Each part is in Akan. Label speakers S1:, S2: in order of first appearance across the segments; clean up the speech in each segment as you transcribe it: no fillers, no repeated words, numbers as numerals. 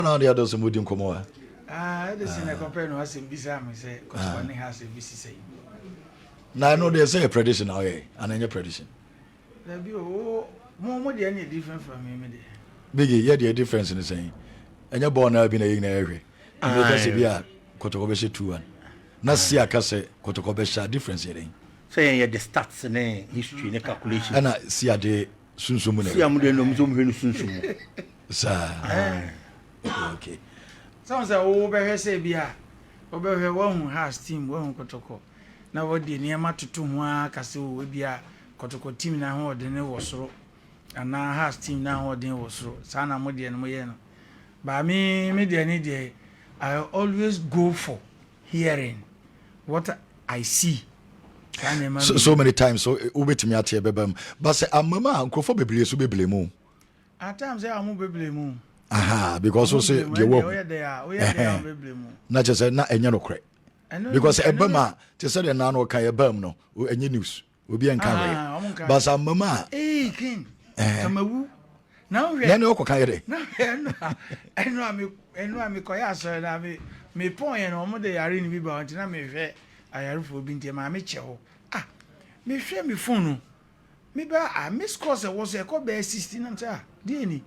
S1: na the others mudi nkomo
S2: this in a compare no has bisa me say Kotoko has a visi say.
S1: Na I know they say a prediction now and any prediction.
S2: There be more than any different from me
S1: Biggie, yeah, the difference in the saying. And you're born now being a area. And you can see Kotoko be 2-1. Na see akase Kotoko be difference here.
S3: Say the stats and history and calculation.
S1: And I see a day sunsumu.
S3: See I'm doing no sunsumu.
S1: Sir. Okay.
S2: Sounds like over say bia. Over one who has team one Kotoko. Now what the near to 2 kase we bia Kotoko team na ho de ne wosoro. And now has team na ho de wosoro. Sana mo de no ye no. But me de ni de I always go for hearing what I see.
S1: So many times so ubetimi atie bebam but say amama nkofo beble so beble mu
S2: at times say amu beble mu
S1: aha because we say the work
S2: beble mu
S1: na just say na enye no kre because ebama te say the na no kan ebam no enye news obi enka but amama
S2: king kamawu now we
S1: na no ko kan yede
S2: na eno ami koya so na me point no mo de yare ni bi ba ntina me hwe ayarefo obi ntia ma me cheho me hwe me phone no me ba miss course was e ko be 16 na ntia die ni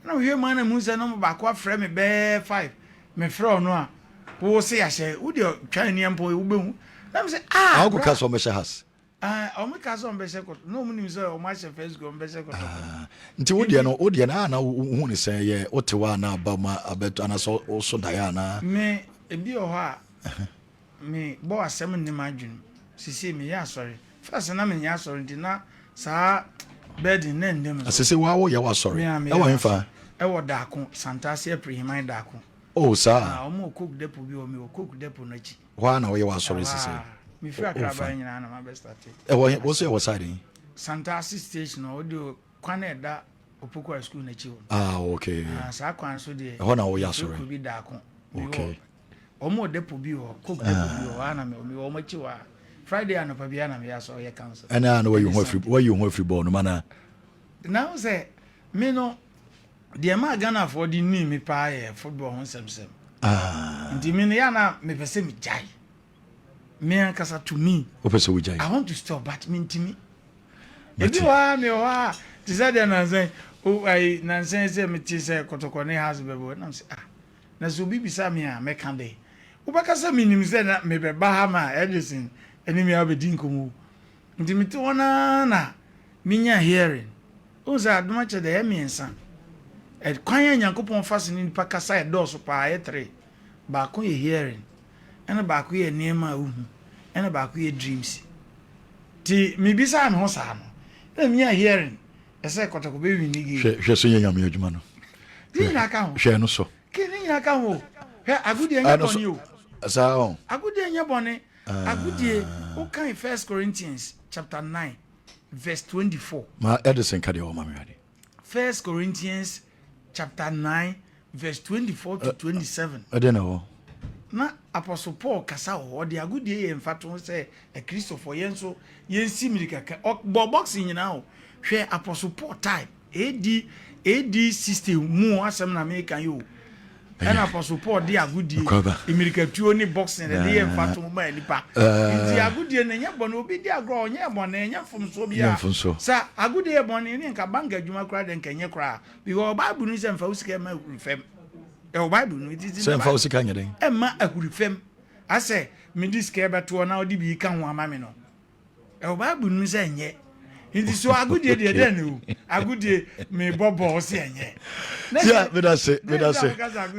S2: na hwe ma na mu se no ba ko afre me be 5 me fre no a wo se ya hye wo de twan ni ampo wo be hu na me se
S1: how go cast on me has
S2: o me cast on be se ko no mu ni se o ma hye first go be se ko
S1: nti wo de na hu ni se ye o te wa na ba ma abeto na so diana
S2: me ebi o ha me bo asem ni madwun sisi me ya sorry first na me ya sorry ndi na sa bed na ndem so
S1: sisi wa wo ya wa sorry e wa himfa
S2: e wo daako santase aprehiman daako
S1: oh sa
S2: o mo cook depo bi o me o cook depo na chi
S1: wa na wo ya wa sorry sisi
S2: me fi akraba nyina na ma be start
S1: e wo so wo side
S2: santase station o de kwana eda opoko school na chi wo
S1: okay
S2: sa kwan so de
S1: ho na wo ya sorry
S2: bi daako
S1: okay
S2: omo depo bi ho cook depo bi ho ana me o mo chi wa Friday and Pabia na me aso ye council
S1: and I know where you want free ball no man
S2: now say me no the ma Ghana for the ni me pa football hon sem ndi me no ya na me pese me jai me ankasa to me
S1: o pese we jai
S2: I want to stop but me ntimi ebi wa me wa ti say dey na say o ai na say me ti say Kotoko ne has bebo na say na so bi bisa me a me kan dey o ba kasa me nim say na me be ba ha ma Edison enemy abedi nkomu nti meti wona na minya hearing oza adoma che de emiensa kwanya nyankopon fase ni pa kasa e do so pa e 3 ba ko ye hearing ena ba ko ye niema uhu ena ba ko ye dreams ti mi bisa me ho sa no na minya hearing ese Kotoko be wi ni gi
S1: hwe so nyanya me adwuma no
S2: ti na ka ho
S1: hwe no so
S2: ki ni na ka ho he agudi enya boni o
S1: sa on
S2: agudi enya boni agudie okay 1 Corinthians chapter 9 verse 24
S1: ma Edison kade o ma me ade
S2: 1 Corinthians chapter 9 verse 24 to 27
S1: adena
S2: na apostle Paul kasa o de agudie ye mfato say e Christopher yenso yensi mirika boxing nyina o hwe apostle Paul type AD 60 mu asem na me kan yo and apostle Paul de agudie imirikatuo ni boxing de ye mfato ma nipa nti agudie na nya bono obi di agro nya bono nya fomso bia sa agudie bono ni nka banga adwuma kra de nkenye kra because bible ni se mfa usika ma urifem e bible no it is
S1: se mfa usika nya den
S2: e ma ahurifem ase me diska beto na odi bi ka ho amame no e bible ni se nye nti so agudie de den no agudie me bobo se enye
S1: yeah, me say.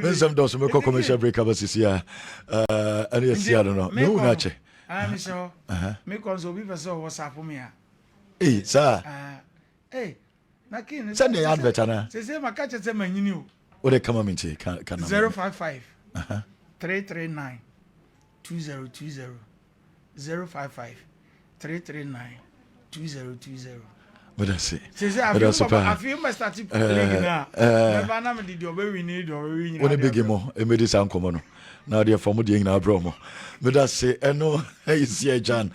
S1: When some does me commercial break up this year. And yes, I don't know. No, not che.
S2: I'm sure. Me konso bi pese o WhatsApp me a.
S1: Eh, sir.
S2: Na kin.
S1: Send the advert na.
S2: Say maka che se manyini o.
S1: O de come minti can
S2: 055 339 2020 055 339 2020.
S1: But I say.
S2: I feel my starting league now. Never na me did your baby need or we
S1: Only big mo e me dis ankomo no. Now dey for mo dey na bro mo. Me that say eno hey SEER GYAN.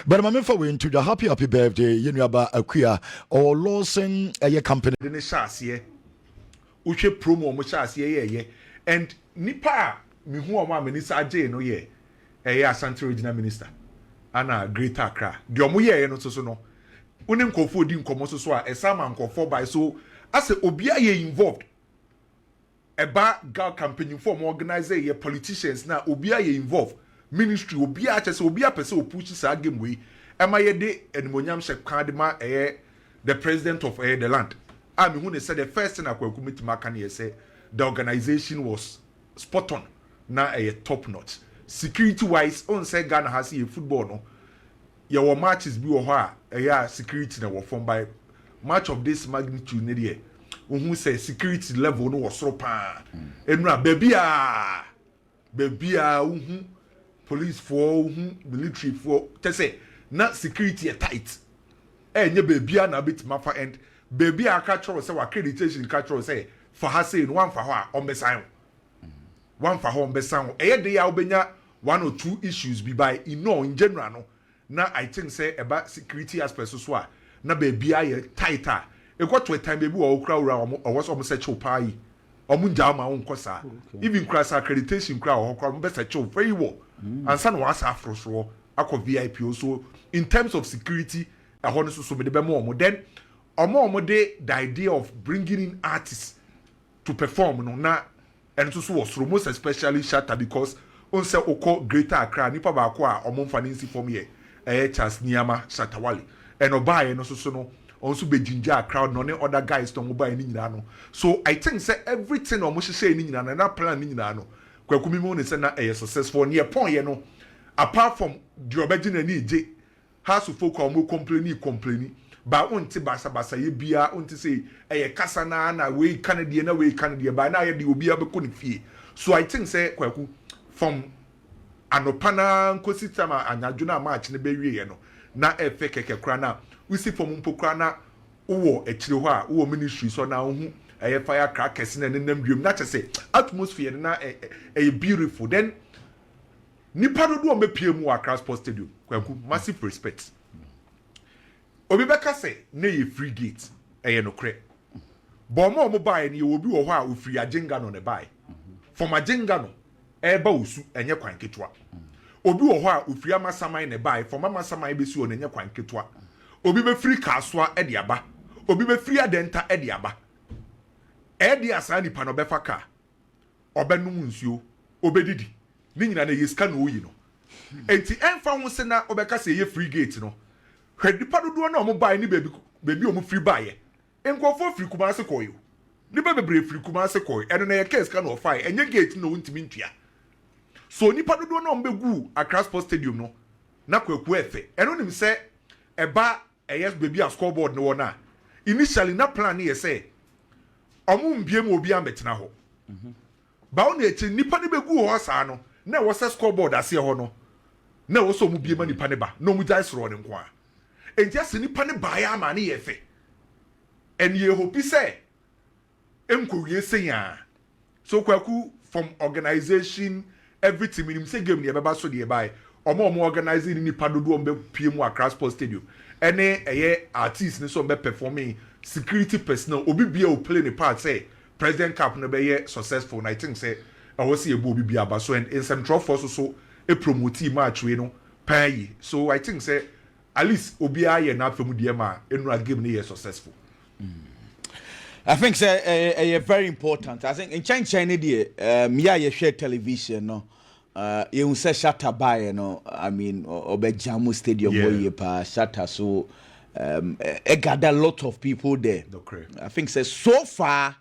S1: But my member we into the happy birthday you know about Akua or Lawson company.
S3: The shase ye. Wo hwe promo mo shase ye
S4: and nipa me hu o ma minister agye no ye Asante regional minister ana Greater Accra de omo ye no so no unim kofo di nkomo so a esama nkofo by so as obi aye involved eba gal campaign for organizer ye politicians na obi aye involved ministry obi a chese obi a pese opush sa game we ema ye de enimonyam hye kan ma the president of the land. I mean, when they said the first thing I could commit to Makani, say the organization was spot on, now a top notch. Security wise, on say Ghana has a football, no. Your matches be a security that was formed by much of this magnitude, near who say security level no was so pan. And now, baby, police for, military for, they say, not security tight. Nye baby na bit mafa end baby aka choro say accreditation ka choro say for ha say one for ho on besan one for ho on besan e dey ya obenya one or two issues be by in general no na I think say about security aspects so a na baby aye tighter e got to a time baby wo kra ura o was o se chew pai o mu nja ma won kosa even class accreditation kra o kra be se chew very well ansa no was afro so akọ VIP also in terms of security so me de then omo de the idea of bringing in artists to perform no na and so was most especially Shatta because on say oko Greater Accra nipa ba ko a omo mfa nsi form here Charles Niama Shatawale and obaye no so no also be ginger crowd no ne other guys to obaye ni nyina no so I think say everything omo hye ni nyina na plan ni nyina no kwakumi mo ne say na successful near point ye no apart from the obegina ni je has to folk omo complaining ba unti basa ye bia unti say kasa na we Canada na we Canada ba na ye de obi abeko ne fie so I think say kwaku from anopana nkosi tama anyadwo na match ne be wie no na efe keke kra na we see from mpokra na wo ekire ho a wo ministry so na hu fire crackers na nenam dwem na say atmosphere na beautiful then nipa do do mepie mu Accra Sports Stadium kwaku massive respect obi beka say na ye free gate no kre bo mo buy na ye obi wo ho a ofri ajenga no ne buy from ajenga no eba osu enye kwan ketwa obi wo ho a ofri amasaman ne buy from amasaman be su o enye kwan ketwa obi be free kaswa e de aba obi be free adenta e de aba e de asa nipa no be fa ka obenum nsuo obedidi ni nyina na yeska no oyi no enti enfa ho se na obeka se ye free gate no hwedipa dodo na omo buy ni baby omo free buy enkofo free kuma se koyo ni bebre free kuma se koyo eno na ye case ka no fine enye gate no ntimi ntua so nipa dodo na omo begu Accra Sports Stadium no na kwaku efe eno nim se eba yes baby a scoreboard no wona initially na plan ye say omo mbiem obi ambetena ho ba wona echi nipa ne begu ho sa no na wo se scoreboard ase ho no na wo so mu biema nipa ne ba no mu jai soro ne nko a enti ase nipa ne ba ya ma ne ye fe en ye hope say enkowie senya so kwaku from organization everything minim say game ne beba so de bai omo organizing nipa dodo ombe pie mu Accra Sports Stadium ene artist ne so ombe performing security personnel obi bia o play ne part say president cap no be ye successful and I think say I was see a Bobby Biaba so and in some trophy so a promote match we no pay so I think say at least Obia ye na femu de ma enu game ne successful.
S5: I think say very important. I think in China there me share television no you say Shatta buy no I mean Obejamu Stadium boy pa Shatta so gather a lot of people there.
S4: Okay.
S5: I think say so far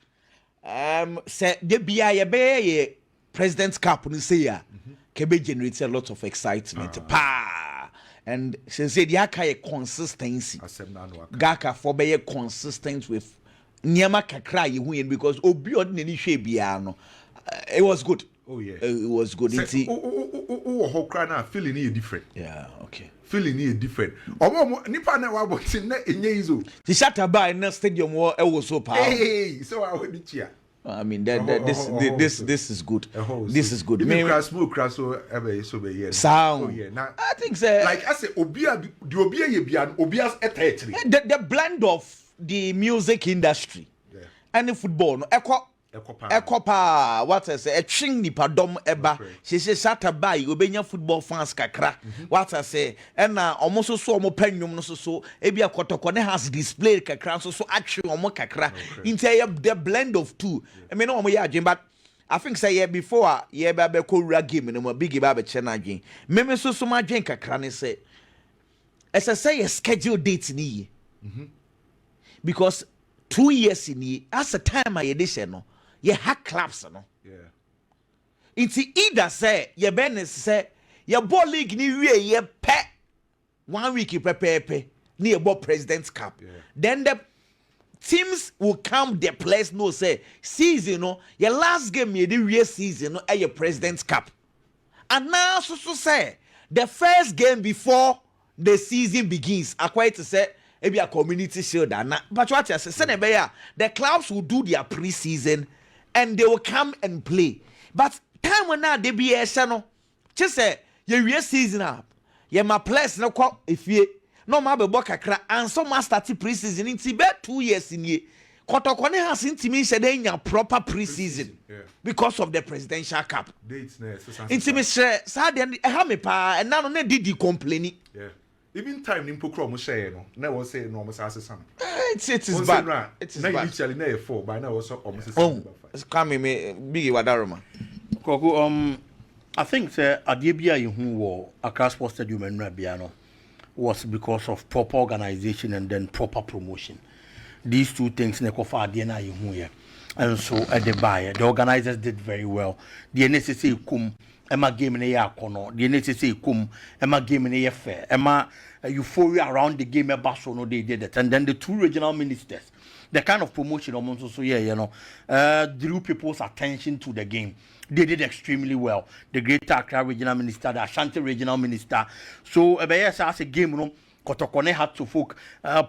S5: say the BIA President's Cup no say ya can generate a lot of excitement and since the aka consistency Gaka for be consistent with Nyama kakra you because obi ordinary hwe bia no it was good.
S4: Oh yeah,
S5: it was good.
S4: Oh cry now feeling is different.
S5: Yeah, okay.
S4: Feeling is different. Omo nipa na wa botin na enye izo.
S5: The Shatta by na stadium was so powerful.
S4: Hey, so I would cheer.
S5: I mean this is good. This is good.
S4: Maybe crash so ever so be
S5: sound.
S4: Oh yeah. Now
S5: I think say
S4: like I say obia the obia ye bia obia's etetri.
S5: The blend of the music industry and the football no ekọ ekopa what I say a ching nipa dom eba she shata by obenya football fans kakra what I say and almost so omo panyum no so ebia Kotoko ne has displayed kakra so actually omo kakra into the blend of two I mean omo ya adwen but I think say yeah before yeah be ko rura game no mo big ba be che na adwen meme so ma adwen kakra ne say as I say a schedule date ni because 2 years in ye as a time I edition no ye ha claps no inti either say ye ben say ye ball league ni wie ye pe 1 week pepepe ni ye ball president's cup then the teams will come their place no say season no your last game ye the real season no your president's cup and now so say the first game before the season begins quite to say maybe a community shield and but what I say the clubs will do their pre-season and they will come and play but time when now they be a channel just say your real season up you my place no call if you no ma be kakra and some start pre-season in Tibet 2 years in ye Kotoko ne has intimate a proper pre-season because of the presidential cup
S4: dates
S5: intimate sad and me pa and now no did complaining
S4: even time nimpo kro mo share no na wo say no almost asesa
S5: it is bad it is bad
S4: initially na 4 by now also almost 5
S5: come me big wadaroma
S3: Koko I think say adie bia ye hu wo Accra Sports Stadium enra bia no was because of proper organization and then proper promotion. These two things ne ko fa adie na ye hu ye and so at the buyer the organizers did very well. The NSC kum Emma game in a corner, the NSC kum, Emma game in a fair, Emma euphoria around the game about so no they did it. And then the two regional ministers, the kind of promotion almost so drew people's attention to the game. They did extremely well. The Greater Accra regional minister, the Ashanti regional minister. So as a game, you know, Kotoko had to folk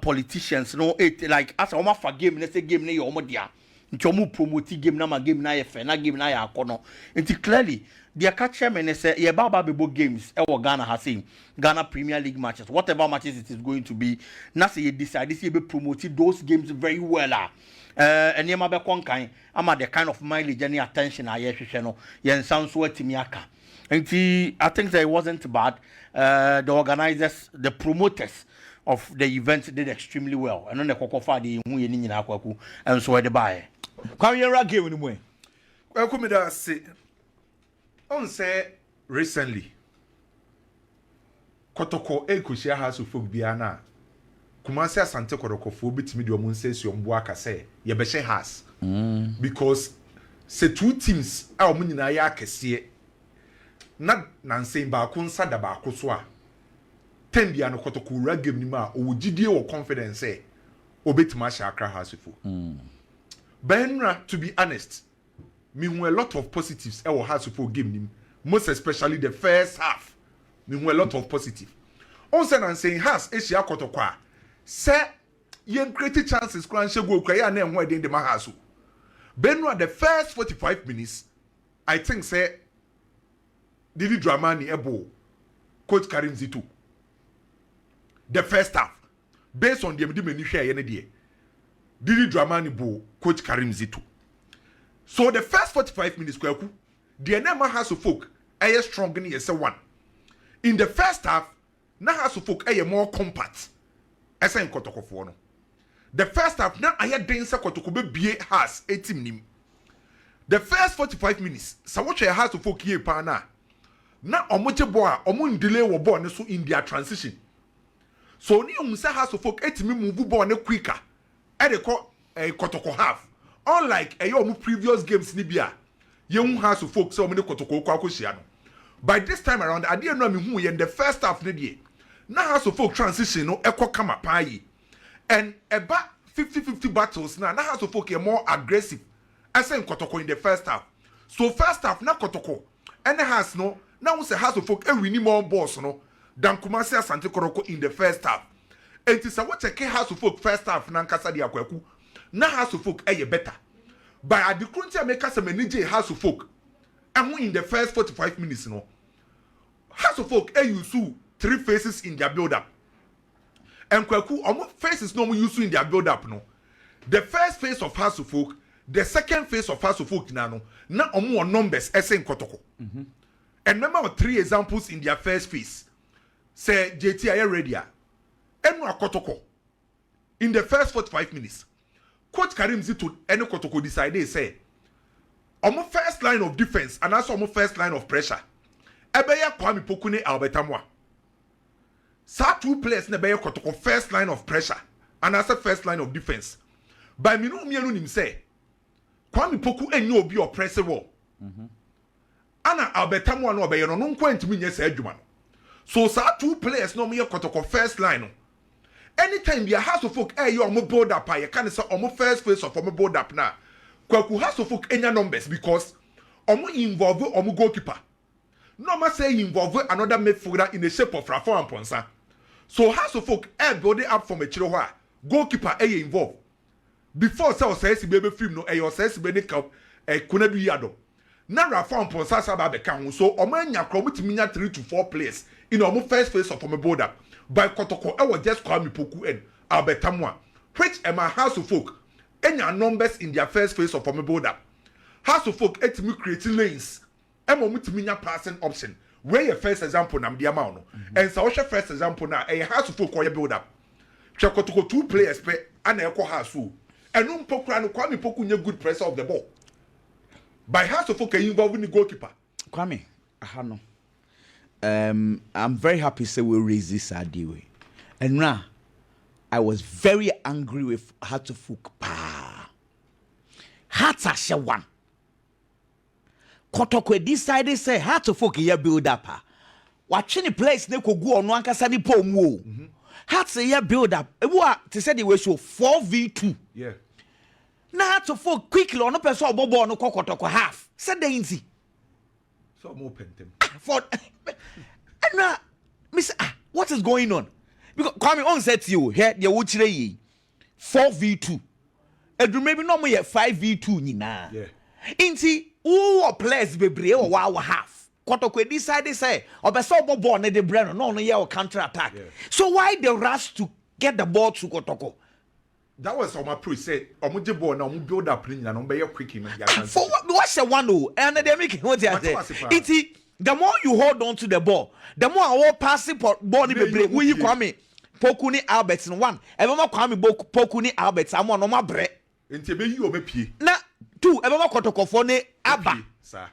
S3: politicians, it like as a for game, let's say game near Omodia. Nchomu promote game na game na yefe na game na ya kono nti clearly the catcher men say ye baba bebo games e wo Ghana has seen Ghana Premier League matches whatever matches it is going to be na say you decide this be promote those games very well and ye ma be konkan ama the kind of mileage and attention I hwehwe no ye nsan so atimi aka nti I think that it wasn't bad the organizers the promoters of the event did extremely well and on the kokofa de hu ye ni nyina akwaku and so the buy
S5: come here game ni mo
S4: well come da say on say recently Kotoko ekoshia house of folk bia na Kumasi Asante Kotoko fo bitimi de omun say si ombo aka say ye be she house because say two teams a omun nyina ya akese na nansen ba ko nsa da ba ko so a Tembia no Kotoko ra game ni ma o gidie wo confidence say obetima sha Accra house fo Benra, to be honest, me a lot of positives I will have for game nim, most especially the first half. Me a lot of positive. On said and saying has Asia Kotoko. Say yen create chances kwan shego kwaya na enho eden de mahaso. Benra the first 45 minutes I think say Didi Dramani ebo coach Karim Zitu. The first half based on the many share yen dey. Didi Dramani bo coach Karim Zitu. So the first 45 minutes kwaku the enema has of folk aye strong in yes one. In the first half na has of folk aye more compact. Esa en Kotoko fo no. The first half na aye dense Kotoko be bie has a team nim. The first 45 minutes sa watch a has of folk here pa na omoche bo a omo delay wo ball ne so in their transition. So ni umsa has of folk etimi move ball ne quicker. They call a Kotoko half. Unlike a previous games Libya, young house of folks so many Kotoko Kwakoshiano. By this time around, I didn't know me who in the first half of the year. Now house of folk transition no echo come up and about 50-50 battles now house of folk are more aggressive. I say Kotoko in the first half. So first half now Kotoko and the house no now we say house of folk and we need more balls no than Kumasi Asante Kotoko in the first half. And it is a what a house of folk first half nankasa di akwaku na house of folk better by at the crunch make us a manage house of folk and in the first 45 minutes no house of folk use 3 phases in their build up and kwaku almost phases no use in their build up no the first phase of house of folk the second phase of House of Folk now omo numbers esen Kotoko. And remember 3 examples in their first phase. Say JT are ready. Enu Kotoko. In the first 45 minutes, Coach Karim Zito enu Kotoko decided say omo first line of defense and also omo first line of pressure. Ebeya Kwame Poku ne Albert Amwa. Sa 2 players ne beye Kotoko first line of pressure and also first line of defense. By me no mienu nim say Kwame Poku enyo obi oppress wo. Ana Albert Amwa no beye no nko ntimi nye say adwuma no. So sa 2 players no me Kotoko first line no. Anytime your House of Folk you omo build up you can say omo first phase of omo build up na. Kwaku House of Folk enya numbers because omo involve omo goalkeeper. No ma say involve another midfielder in the shape of Rafa and Ponsa. So House of Folk building up from a chiro goalkeeper involved. Before say baby film no say baby cup kuna du yado. Na Rafa and Ponsa saba beka so omo nya kro mutiminya 3 to 4 players in omo first phase of omo build up. By Kotoko was just Kwame Poku and Albert Amwa, which am a House of Folk enya numbers in their first phase of omo build up. House of Folk etimi creating lanes. Emo mutiminya passing option. Where your first example na mdia ma no. And so your first example na a House of Folk build up. Kotoko 2 players pe ana ekọ House. Enu mpokura no Kwame Poku nye good pressure of the ball. By House of Folk involving the goalkeeper.
S5: Kwame, ahano. I'm very happy to say we raise this idea. And now, I was very angry with Heart of Folk. Heart of one. Kotoko decided say Heart of Folk here build up. Watching the place ne ko go on one kasani pomu. Heart say here build up. To say the way show 4v2.
S4: Yeah.
S5: Now Heart of Folk quickly on a person bobo no Kotoko half. Said the easy.
S4: So I'm open them.
S5: For and now, Miss, what is going on? Because Kwame on said to you here, the Wuchire 4v2. And maybe no more 5v2 nina.
S4: Yeah.
S5: Inti who players be brave or wow half. Kotoko decided say obeso bobo ne de breno no ye counter attack.
S4: Yeah.
S5: So why the rush to get the ball to Kotoko?
S4: That was on my pre say omo ball na omo build up na no be quick in
S5: for what's the one oh and they make what they say. Inti the more you hold on to the ball, the more I will pass it ball ni bebre. Will you Kwame Poku ni Albert in one? Everyone Kwame Poku ni Albert. I'm on my bre.
S4: Inti be you pie.
S5: Na 2 everyone Kotoko for ne Abba.
S4: Sir.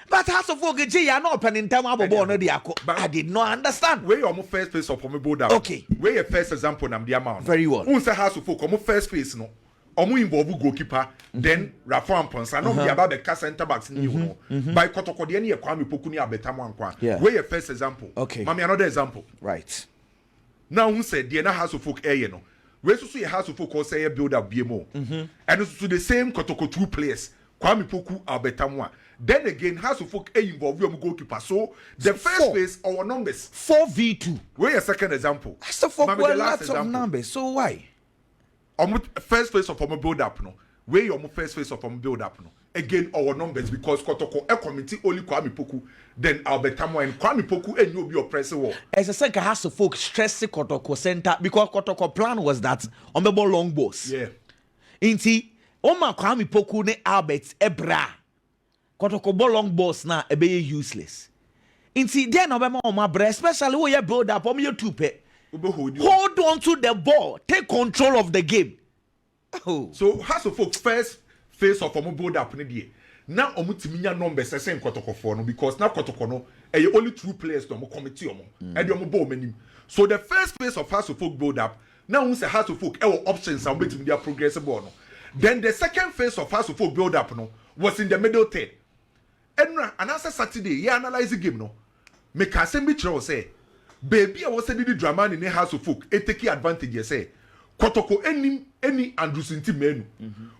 S5: But House of Folk ya no open in time abo ball no dey akọ. I did not understand.
S4: Where your first phase of omo build up.
S5: Okay.
S4: Where your first example na the amount.
S5: Very well.
S4: Who say House of Folk omo first phase no. Omo involve goalkeeper, then Rafa and Ponsa. No be about the center backs ni you know. By Kotoko de na Kwame Poku ni Abetamu ankwa. Where your first example.
S5: Okay.
S4: Mami another example.
S5: Right.
S4: Now who said the House of Folk no. Where so see House of Folk say build up BMO. And it's to the same Kotoko 2 players. Kwame Poku Abetamu. Then again House of Folk involve your goalkeeper. So the first phase our numbers
S5: 4v2.
S4: Where your second example.
S5: House of Folk were lots of numbers. So why?
S4: First phase of our build up no. Where your first phase of our build up no. Again our numbers because Kotoko a committee only Kwame Poku then Albert Amwa and Kwame Poku and you be oppressive war.
S5: As a second House of Folk stress Kotoko center because Kotoko plan was that on the ball long balls.
S4: Yeah.
S5: Inti Oma Kwame Poku ne Albert Ebra. Kotoko ball long balls na ebe useless. Inti then obema oma bre especially when you build up on your 2 pe. Hold on to the ball. Take control of the game. Oh.
S4: So House of Folk first phase of omo build up ni die. Now omo timinya numbers say Kotoko for no because now Kotoko no only 2 players to omo committee omo. E dey omo ball manim. So the first phase of House of Folk build up now we say House of Folk options and between their progressive ball no. Then the second phase of House of Folk build up no was in the middle third. And answer Saturday you analyze the game no. Make a same bitch say baby I was saying the drama in the House of Folk take advantage you say Kotoko any Andrews team menu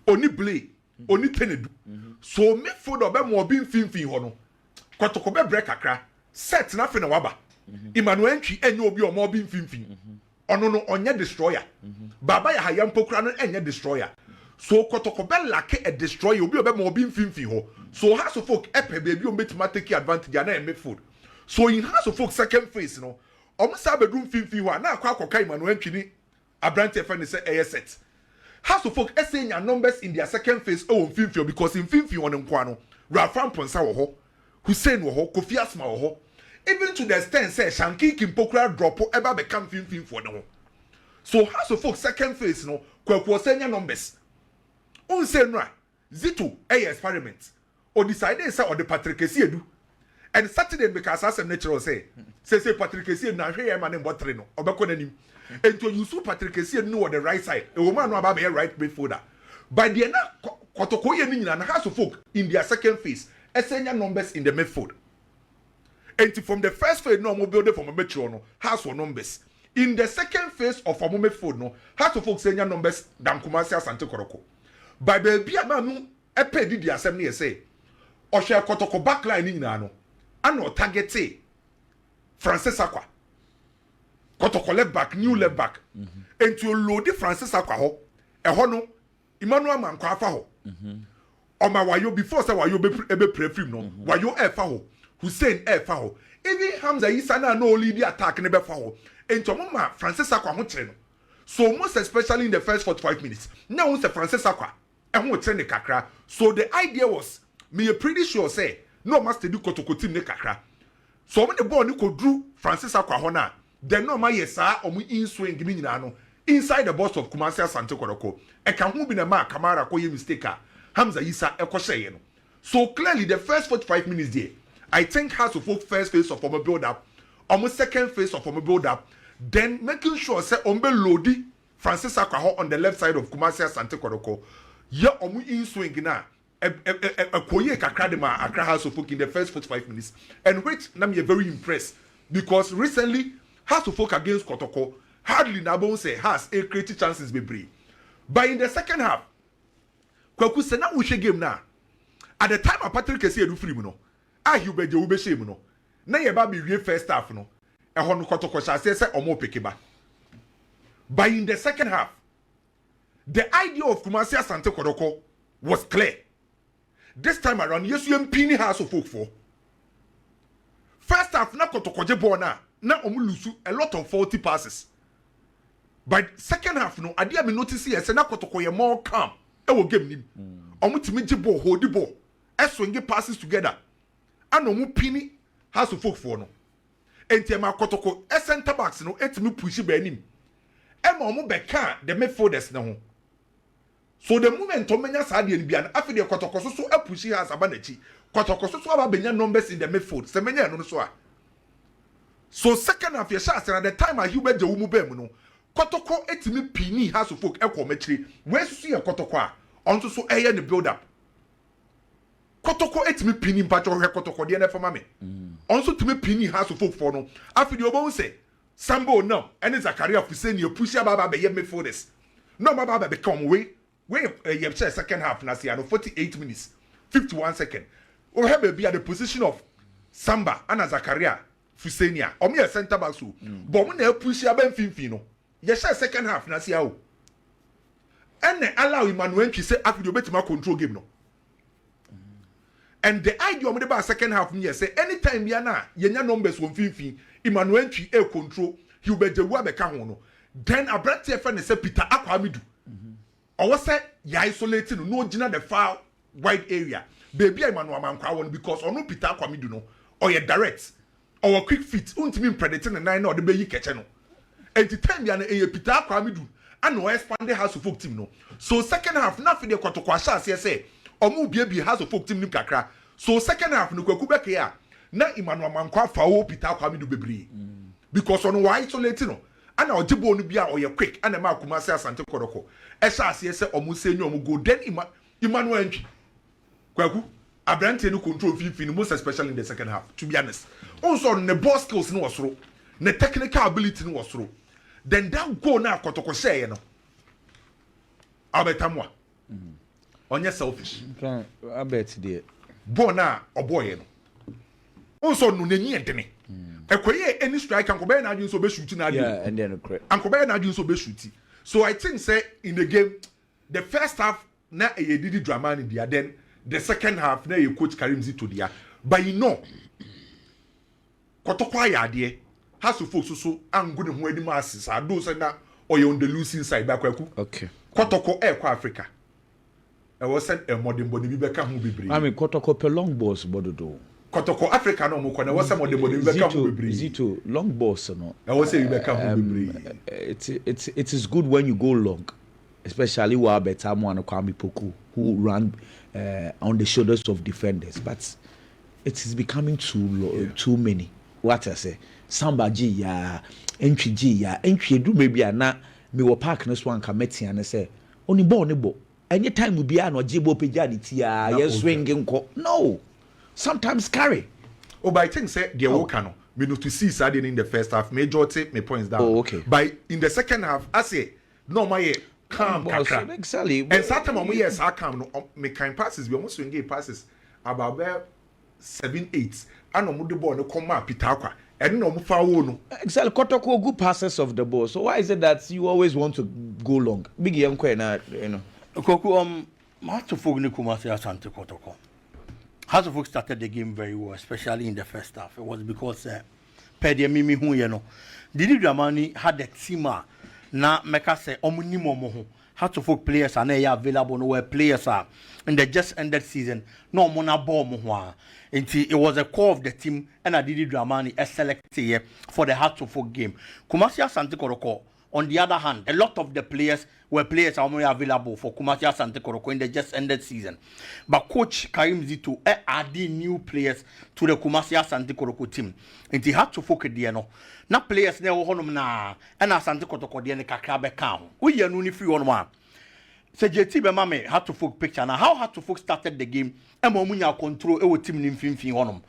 S4: oni play oni tenedu so me for the be mo bin finfin ho no Kotoko be break akra set na fe na waba Emmanuel Ntwi enye obi o mo bin finfin ono no onye destroyer baba ya hayam pokura no enye destroyer so Kotoko be lack a destroyer obi o be mo bin finfin ho so House of Folk epe baby o metima take advantage na e food so in House of Folk second phase no omo sa bedum finfin ho na akwa akoka Emmanuel Ntwi ni Abrante fan say set. House of Folk saying your numbers in their second phase oh Finfio because in Finfio on Nkwano, Rafan Ponsa wo Hussein wo Kofi Asma wo even to the extent say Shanki Kimpokra drop ever become Finfin for no. So House of Folk second phase no kwa saying your numbers. On say no Zito a experiment or decided say or the Patrick Esiedu and Saturday because as a natural say Patrick Esiedu na hwe man mbotire no obekọ nanim. And to use Patrick no on the right side, a woman no about right midfielder. By the end, Kotoko and House of Folk in their second phase, essential numbers in the midfield. And from the first phase, no more building from a metro, no House of numbers. In the second phase of a midfield, no House of Folk senior numbers than Kumasi Asante Kotoko. By the Biamanu, a pay did the assembly say, or share Kotoko backline in Nano, and no target say Francis Aqua. Kotoko left back, new left back. And to load the Francis Akwaho, a hono, Emmanuel Mankwafaho. Or my wayo before say wayo be prefim no, wayo Faho, Hussein Faho. Even Hamza Isana no lead the attack never faho. And to mama Francis Akwaho train. So most especially in the first 45 minutes. Now it's the Francis Akwa, and who train the kakra. So the idea was, me pretty sure say, no master do Kotoko team ne kakra. So when the ball you could drew Francis Akwaho na. Then no my yesa or we in swing giving no inside the box of Kumasi Asante Kotoko. E can who be the mark Kamara ko ye mistake Hamza Isa e no. So clearly the first 45 minutes there, I think House of Folk first phase of former build up, almost second phase of former build up, then making sure say ombe lodi Francis Akwaho on the left side of Kumasi Asante Kotoko. Ye omu in swing na koye kakra de ma Accra House of Folk in the first 45 minutes. And which na me very impressed because recently House of Folk against Kotoko hardly Nabon say has a creative chances be brave. But in the second half, Kwaku Sena Ushe game na. At the time of Patrick Esiedu free no, he be je ube shame no. Na ye ba be real first half no. E hono Kotoko sha say omo pekeba. But in the second half, the idea of Kumasi Asante Kotoko was clear. This time around, yes, you empini House of Folk for. First half na Kotoko je bona. Now lose a lot of faulty passes. But second half, no, I didn't notice here. Say na Kotoko ye more calm. E will game nim. Timi ball, hold the ball. Swing passes together. And omu pini House of Folk for no. Enti ma Kotoko center backs no etimi push be nim. Ema omu beka the midfielders na ho. So the moment omenya sa de bia na afi de Kotoko so push has abanachi. Kotoko so aba benya numbers in the midfield. Se menya no so a. So second half, yes, at the time I Hubert the Umubem, no, Kotoko etimi pini House of Folk ecometry. Where see a Kotoko on so air the build up. Kotoko etimi pini patro Kotoko the for mammy. Also to me pini House of Folk for no. After the Obon say, Sambo no, and it's a career of saying you push your baba be me for this. No baba become way you say second half Nasiano 48 minutes, 51 seconds. Or have be at the position of Samba and Zakaria. Fusenia, or me a center back so. But when they push your ben finfino, yes, second half, Nasia. And they allow Emmanuel to say, after you better my control game no. And the idea of the second half, me say, anytime Yana, Yenya numbers one finfin, Emmanuel to air control, you better wabe kahono. Then a brand friend say Peter Akwamidu. Or was that you isolated no Gina the far wide area. Baby Emmanuel Mankwa because or no Peter Akwamidu no, or you direct. Our quick feet, mean predicting the 9 or the baby catcher. And the time you a Peter Kwamidu, and no expand the House of Folk team no. So second half, nothing the Kotokwasha say, or move baby House of Folk team in Kakra. So second half, no Kubek here. Na Emmanuel Mankwa for Peter Kwamidu Bebri. Because on why isolating no. And our Jibo Nubia or your quick and a Makumasa Santa Kotoko. SRCS or Musenyo go then Emmanuel. Kwaku. Abrante no control Finfin, most especially in the second half, to be honest. Also, the ball skills no was through, the technical ability no was through. Then that go now Kotoko say, you know. Albertamwa. On your selfish.
S5: Okay, I bet it.
S4: Bona or boy, you know. Also, no, Nini and Denny. A quay any strike, Uncle Ben, I do so be shooting at you.
S5: Yeah, and then a crack.
S4: Uncle Ben, I do so be shooting. So I think, say, in the game, the first half, na a did drama in the then. The second half, now you coach Karim Zito there. But you know, Kotoko ya there, House of Folk so I'm good at wedding masses. I do say that or you're on the losing side back.
S5: Okay.
S4: Kotoko kwa Africa. I was sent a modern body beka hu bibri.
S5: I mean Kotoko pe long balls bododo.
S4: Kotoko Africa no mo kwa na was some modern body beka hu bibri.
S5: Zito long balls no.
S4: I was say you beka hu bibri.
S5: It is good when you go long, especially while better one Kwame Poku who run on the shoulders of defenders, but it is becoming too many. What I say, Samba G ya, entry G ya, entry do maybe na me wo park no swan committee and say only bo. Anytime we be an or jibo pejadi ya, yes swinging ko. No, sometimes carry.
S4: Oh, but I think say the Okano. Me no to see Saturday in the first half. Major take me points down.
S5: Oh, okay.
S4: By in the second half, I say no my calm kakra.
S5: Exactly.
S4: And Saturday we yes I calm no me kind passes. We almost swing passes about 7-8. And no the ball no come up Pitakwa. And no foul no.
S5: Exactly. Kotoko good passes of the ball. So why is it that you always want to go long? Big young na you know.
S3: Koku Hatofog ni Kumasi Asante Kotoko. Hatofog started the game very well, especially in the first half. It was because Pedia Mimi hu you know. Didi Dramani had a team na meka say omunimo mo ho. Hatofog players are na available no where players are in the just ended season. No mona ball mo ho. It was a core of the team and I did Dramani selected for the Hatofog game. Kumasi Asante Kotoko. On the other hand, a lot of the players were players are only available for Kumasi Asante Kotoko in the just ended season. But Coach Karim Zito adding new players to the Kumasi Asante Kotoko team. And he had to focus there no. Na players ne wo honom na and Asante Kotoko there ne kakra be ka ho. We ye no ni free on one. Se JT be ma me had to focus picture na how had to focus started the game e mo munya control e wo team ni mfimfin honom.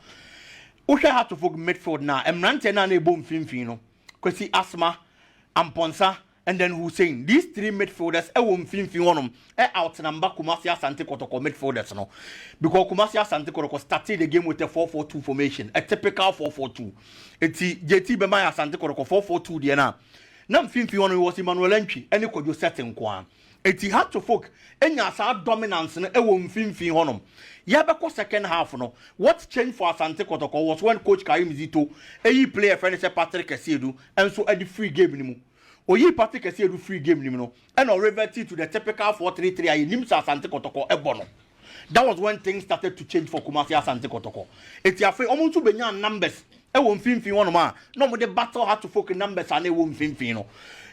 S3: Wo hwe had to focus midfield na emrante na e bom mfimfin no. Kwesi Asma Amponsa and then Hussein. These three midfielders, won't film outnumber Kumasi Asante Kotoko midfielders no. Because Kumasi Asante Kotoko started the game with a 4-4-2 formation, a typical 4-4-2. It's JT Bemaya Asante Kotoko 4-4-2 there now. Nam film was Emmanuel Entry, and you could just set in Kwan. It had to folk any aside dominance and won't film honum. Yabako second half no. What changed for Asante Kotoko was when Coach Karim Zito, a player friend Patrick Kasiedu, and so at the free game anymore. Or ye Patrick Kasiedu free game anymore, and or reverted to the typical 4-3-3. I nimsa Asante Kotoko ebono. That was when things started to change for Kumasi Asante Kotoko. It's your free almost to be numbers. I won't film one man. No more the battle had to focus numbers and they won't film no.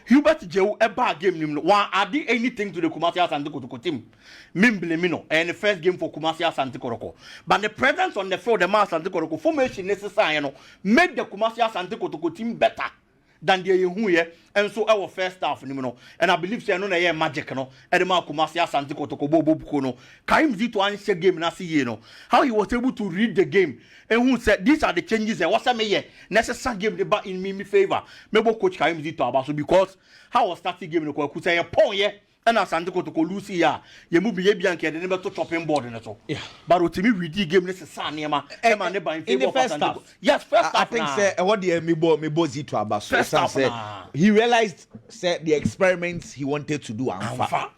S3: Hubert Jew a bad game nimno. Why add anything to the Kumasi Asante Kotoko team? Mimble and the first game for Kumasi Asante Kotoko. But the presence on the field, the Mas Asante Kotoko formation necessary, made the Kumasi Asante Kotoko team better than the Yehuye, and so our first half, and I believe say no na magic no, and the Kumasi Asante Kotoko Bobo Bukono. Karim Zito answer game nasi how he was able to read the game, and who said these are the changes and what's a necessary game the back in me favor. Maybe Coach Karim Zito about so because how was starting game no could say a point and Asante Kotoko Lucy ya ye move be bianca and never to chopping board and so. Yeah. But what me read the game necessary in
S5: the first half.
S3: Yes, first half.
S5: I think say what the me bozi to about first half he realized said the experiments he wanted to do amfa.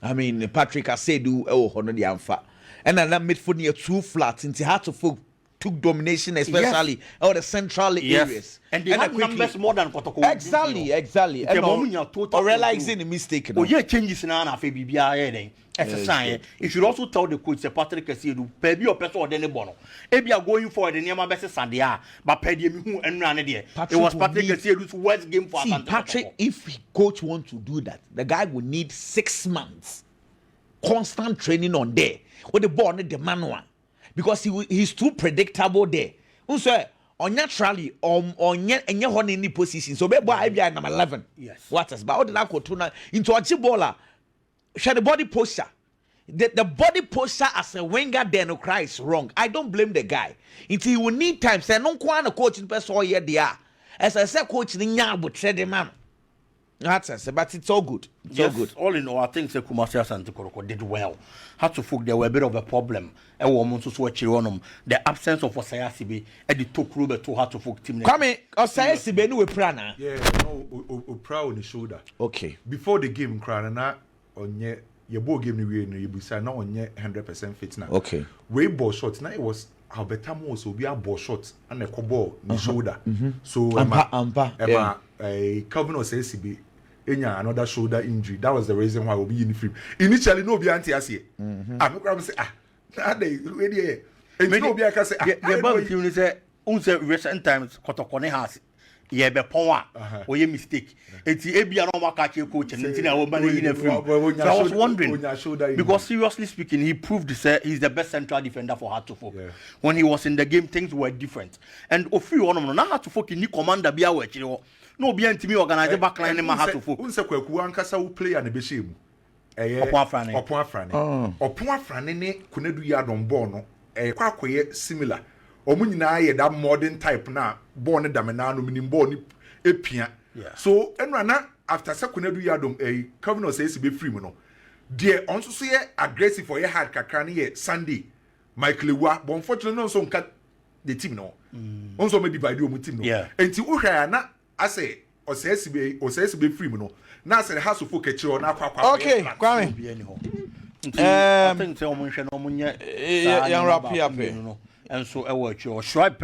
S5: I mean Patrick Asedu hono the amfa. And then that midfield near too flat into hard to took domination, especially all the central areas.
S3: And they had numbers more than Kotoko.
S5: Exactly. And realizing the mistake.
S3: Oh, yeah, changes in Anna BBI. You should also tell the coach, Patrick Kasiedu, Pebby or Peso or Denebono. If you are going forward, the name of Bessie Sandia, but Pedium and Ranadier. It was Patrick Kasiedu's worst game for
S5: Patrick. If coach wants to do that, the guy will need 6 months constant training on there with the ball, the manual. Because he's too predictable there. So, naturally, on any position. So, I be number 11.
S3: Yes.
S5: What is about the Kotuna into a Chibola? Share the body posture. The body posture as a winger, then cry is wrong. I don't blame the guy. Until he will need time. Say, no one coaching person here they are. As I said, coaching in Yabu, trade the man. That's it, but it's all good. It's all good.
S3: All in all, I think Kumasi Asante Kotoko did well. Had to folk there were a bit of a problem. The absence of Osayasibe at the top rubber to had to folk team.
S5: Come in, Osayasibe no prana.
S4: Yeah, no, proud on the shoulder.
S5: Okay.
S4: Before the game, Krana on your ball game, you be saying now on 100% fit now.
S5: Okay.
S4: Way ball shots now it was. Alberta Moss will be a ball shot and a cobble in the shoulder. So,
S5: Ampa.
S4: Calvin or CCB, another shoulder injury. That was the reason why we'll be in film. Initially, no be anti-assay. I'm say, no be I say,
S3: the recent times, Kotoko has. Yeah, be power or your mistake. It's a normal coach and I will manage in a film. So I was wondering because seriously speaking, he proved he's the best central defender for Hatofo. Yeah. When he was in the game, things were different. And of you, now Hatofo can commander be aware. No, be anti me organize backline in my Hatofo.
S4: Unsa Kwaku Ankasa will play and a beshim. Opon Frane ne Kunedu Yadon Bono, a quack similar. Omunyina ye that modern type na born da menano minim born epia so enrana after Sakunedu Yadom Kavino says be free no dear onso so ye aggressive for ye hard kakra ne ye Sunday Michael Lewa but unfortunately no so nka the team no onso me divide o team no enti wo hwa na ase o says be free no na say has to focus on akwa
S5: okay Kwame
S3: I think say omunhwe no omunye
S5: yan wrap up
S3: and so I watch your stripe